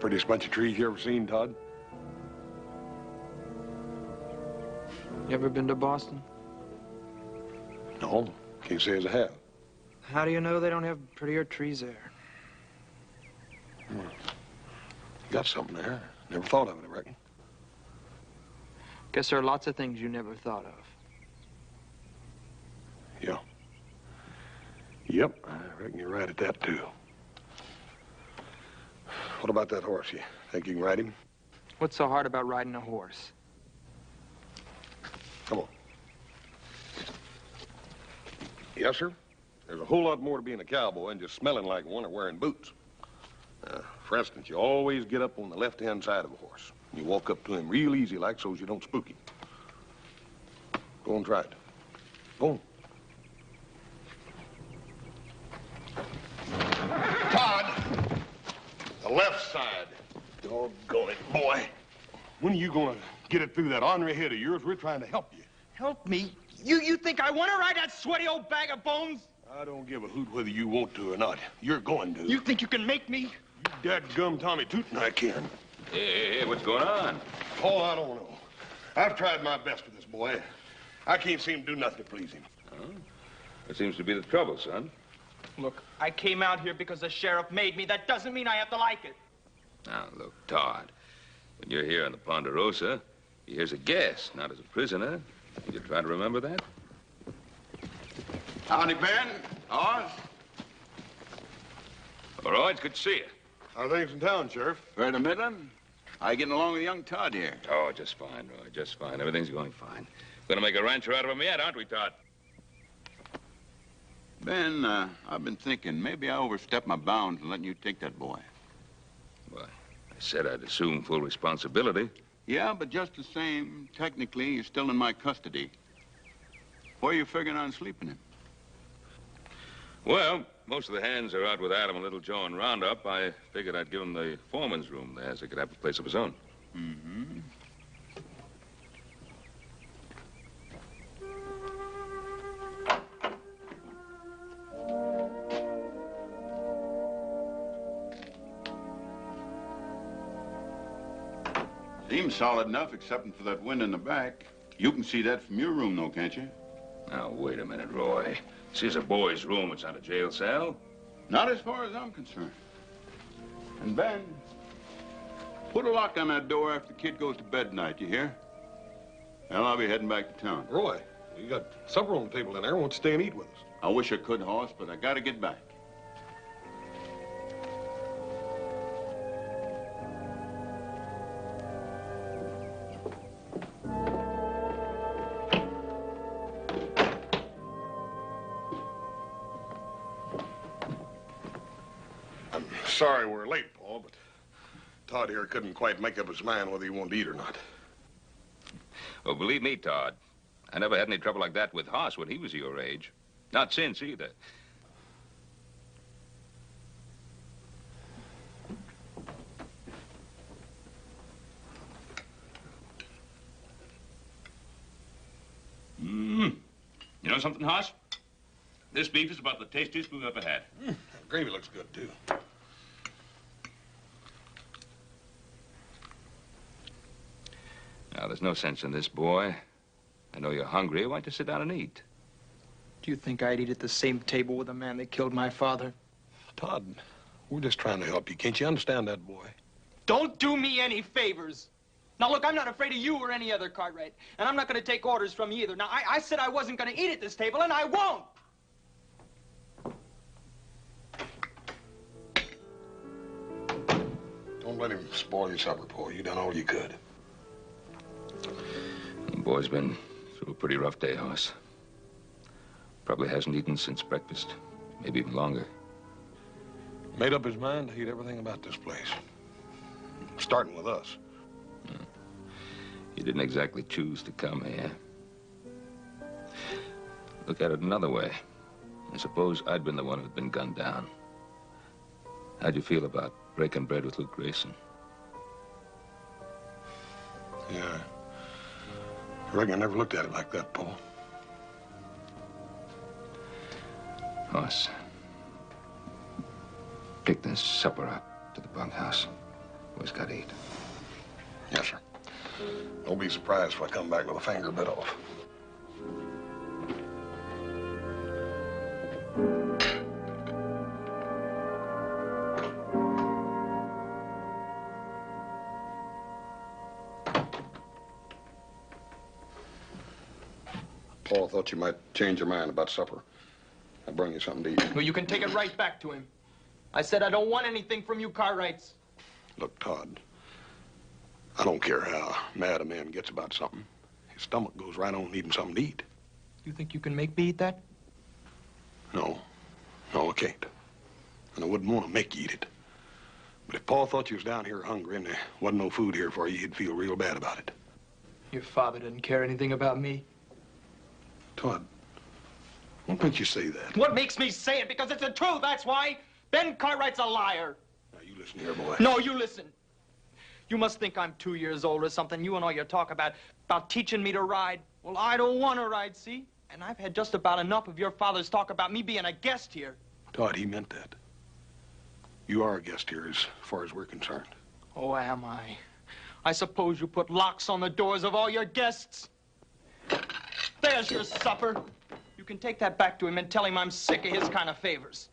Prettiest bunch of trees you ever seen, Todd? You ever been to Boston? No, can't say as I have. How do you know they don't have prettier trees there? Well, you got something there. Never thought of it, I reckon. Guess there are lots of things you never thought of. Yeah. Yep, I reckon you're right at that, too. What about that horse? You think you can ride him? What's so hard about riding a horse? Come on. Yes, sir. There's a whole lot more to being a cowboy than just smelling like one or wearing boots. For instance, you always get up on the left-hand side of a horse. You walk up to him real easy like so as you don't spook him. Go and try it. Go on. Todd! The left side. Doggone it, boy. When are you gonna get it through that ornery head of yours? We're trying to help you. Help me? You think I want to ride that sweaty old bag of bones? I don't give a hoot whether you want to or not. You're going to. You think you can make me? You dadgum Tommy Tootin' I can. Hey, what's going on? Oh, I don't know. I've tried my best with this boy. I can't seem to do nothing to please him. Oh, that seems to be the trouble, son. Look, I came out here because the sheriff made me. That doesn't mean I have to like it. Now, look, Todd, when you're here on the Ponderosa, you're here as a guest, not as a prisoner. You try to remember that? Howdy, Ben. Oz. All right, it's good to see you. How are things in town, Sheriff? Right to Midland. How you getting along with young Todd here? Oh, just fine, Roy, just fine. Everything's going fine. Gonna make a rancher out of him yet, aren't we, Todd? Ben, I've been thinking maybe I overstepped my bounds in letting you take that boy. Well, I said I'd assume full responsibility. Yeah, but just the same, technically, you're still in my custody. Where are you figuring on sleeping him? Well, most of the hands are out with Adam and Little Joe in Roundup. I figured I'd give him the foreman's room there so he could have a place of his own. Mm-hmm. Seems solid enough, excepting for that wind in the back. You can see that from your room, though, can't you? Now, wait a minute, Roy. This is a boy's room. It's not a jail cell. Not as far as I'm concerned. And Ben, put a lock on that door after the kid goes to bed tonight, you hear? Well, I'll be heading back to town. Roy, you got supper on the table in there. Won't you stay and eat with us? I wish I could, Hoss, but I gotta get back. Sorry we're late, Paul, but Todd here couldn't quite make up his mind whether he wanted to eat or not. Well, believe me, Todd, I never had any trouble like that with Hoss when he was your age. Not since, either. You know something, Hoss? This beef is about the tastiest we've ever had. The gravy looks good, too. Now, there's no sense in this, boy. I know you're hungry. Why don't you sit down and eat? Do you think I'd eat at the same table with the man that killed my father? Todd, we're just trying to help you. Can't you understand that, boy? Don't do me any favors. Now, look, I'm not afraid of you or any other Cartwright, and I'm not going to take orders from you either. Now, I said I wasn't going to eat at this table, and I won't. Don't let him spoil your supper, Paul. You done all you could. The boy's been through a pretty rough day, Hoss. Probably hasn't eaten since breakfast, maybe even longer. Made up his mind to hate everything about this place. Starting with us. He didn't exactly choose to come here. Look at it another way. I suppose I'd been the one who'd been gunned down. How'd you feel about breaking bread with Luke Grayson? Yeah. I reckon I never looked at it like that, Paul. Hoss, pick this supper up to the bunkhouse. Always got to eat. Yes, sir. Don't be surprised if I come back with a finger bit off. Paul thought you might change your mind about supper. I brought you something to eat. Well, you can take it right back to him. I said I don't want anything from you Cartwrights. Look, Todd, I don't care how mad a man gets about something. His stomach goes right on needing something to eat. You think you can make me eat that? No, I can't. And I wouldn't want to make you eat it. But if Paul thought you was down here hungry and there wasn't no food here for you, he'd feel real bad about it. Your father didn't care anything about me. Todd, what makes you say that? What makes me say it? Because it's the truth, that's why. Ben Cartwright's a liar. Now, you listen here, boy. No, you listen. You must think I'm 2 years old or something. You and all your talk about teaching me to ride. Well, I don't want to ride, see? And I've had just about enough of your father's talk about me being a guest here. Todd, he meant that. You are a guest here as far as we're concerned. Oh, am I? I suppose you put locks on the doors of all your guests. There's your supper. You can take that back to him and tell him I'm sick of his kind of favors.